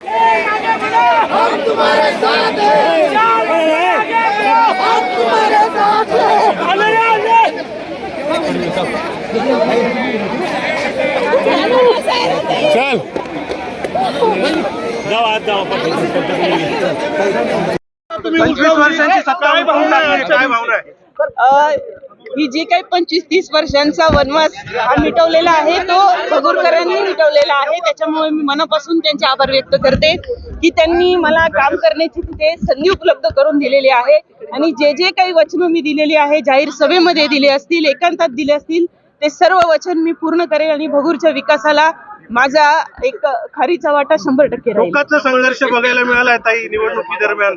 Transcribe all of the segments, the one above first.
हम तुम्हारे साथ हैं, हम तुम्हारे साथ हैं। चल जाओ आज जाओ. तुम्ही 25 वर्षांची सत्ता काय भावना आहे? ही जी काही 25-30 वर्षांचा वनवास हा मिटवलेला आहे तो भगूरकरांनी मिटवलेला आहे. त्याच्यामुळे मी मनापासून त्यांचे आभार व्यक्त करते की त्यांनी मला काम करण्याची तिथे संधी उपलब्ध करून दिलेली आहे. आणि जे जे काही वचनं मी दिलेली आहे, जाहीर सभेमध्ये दिले असतील, एकांतात दिले असतील, ते सर्व वचन मी पूर्ण करेन आणि भगूरच्या विकासाला माझा एक खारीचा वाटा 100% राहील. लोकांचा संघर्ष बघायला मिळाला ताई निवडणुकी दरम्यान.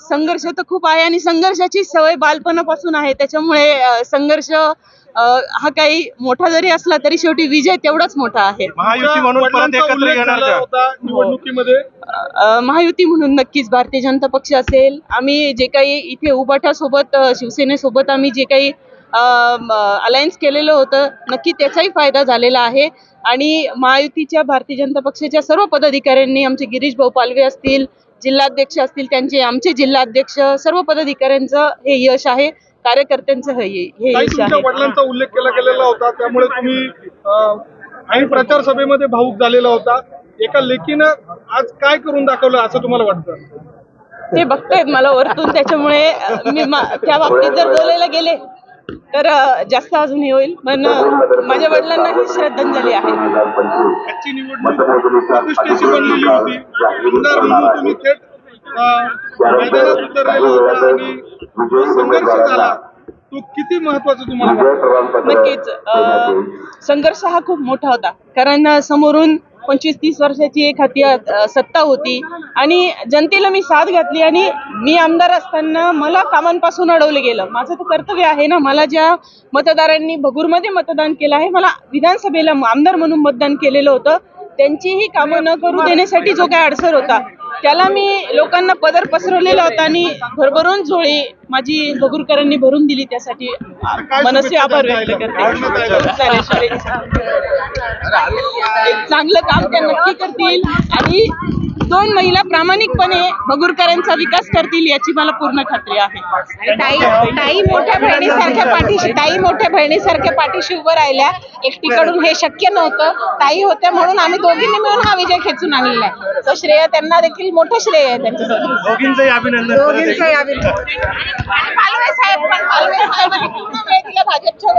संघर्ष तर खूप आहे आणि संघर्षाची सवय बालपणापासून आहे. त्याच्यामुळे संघर्ष हा काही मोठा जरी असला तरी शेवटी विजय तेवढाच मोठा आहे. महायुती म्हणून परत एकत्र येणार का निवडणुकीमध्ये? महायुती म्हणून नक्कीच भारतीय जनता पक्ष असेल. आम्ही जे काही इथे उबाठासोबत शिवसेनेसोबत आम्ही जे काही अलायन्स केलेलं होतं, नक्की त्याचाही फायदा झालेला आहे. आणि महायुतीच्या भारतीय जनता पक्षाच्या सर्व पदाधिकाऱ्यांनी, आमचे गिरीश भाऊ पालवे असतील, जिल्हाध्यक्ष असतील, त्यांचे आमचे जिल्हाध्यक्ष, सर्व पदाधिकाऱ्यांचं हे यश आहे, कार्यकर्त्यांचं हे यश आहे. वडिलांचा उल्लेख केला गेलेला होता, त्यामुळे तुम्ही आणि प्रचार सभेमध्ये भाऊक झालेला होता. एका लेखीनं आज काय करून दाखवलं असं तुम्हाला वाटतं? ते बघतायत मला वरतून, त्याच्यामुळे मी त्या बाबतीत जर बोलायला गेले तर जास्त अजून हे होईल. पण माझ्या वडिलांना ही श्रद्धांजली आहे. आजची निवडणूक प्रतिष्ठेची बनलेली होती. आमदार म्हणून तुम्ही थेट मैदानात उतरलेला होता आणि जो संघर्ष झाला तो किती महत्वाचा तुम्हाला वाटतं? नक्कीच संघर्ष हा खूप मोठा होता, कारण समोरून 25-30 वर्षाची एक हाती सत्ता होती आणि जनतेला मी साथ घातली. आणि मी आमदार असताना मला कामांपासून अडवलं गेलं. माझं तर कर्तव्य आहे ना. मला ज्या मतदारांनी भगूरमध्ये मतदान केलं आहे, मला विधानसभेला आमदार म्हणून मतदान केलेलं होतं, त्यांचीही कामं न करू देण्यासाठी जो काय अडसर होता त्याला मी लोकांना पदर पसरवलेला होता आणि भरभरून झोळी माझी भगूरकरांनी भरून दिली. त्यासाठी मनसे आभार व्यक्त करते. एक चांगलं काम त्या नक्की करतील आणि 2 महिला प्रामाणिकपणे भगूरकरांचा विकास करतील याची मला पूर्ण खात्री आहे. ताई मोठ्या बहिणीसारख्या पाठीशी उभं राहिल्या. एकटीकडून हे शक्य नव्हतं. ताई होत्या म्हणून आम्ही दोघींनी मिळून हा विजय खेचून आणलेला आहे. तो श्रेय त्यांना देखील मोठं श्रेय आहे त्यांच्यासाठी. दोघींचंही अभिनंदन. पालवे साहेबांनी पूर्ण वेळ दिला भाजपच्या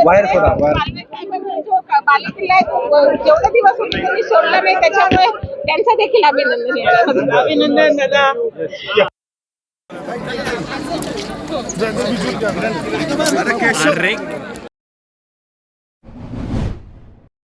जेवढे दिवस होते त्यांनी सोडला नाही, त्याच्यामुळे त्यांचं देखील अभिनंदन. अभिनंदन दादा. केशव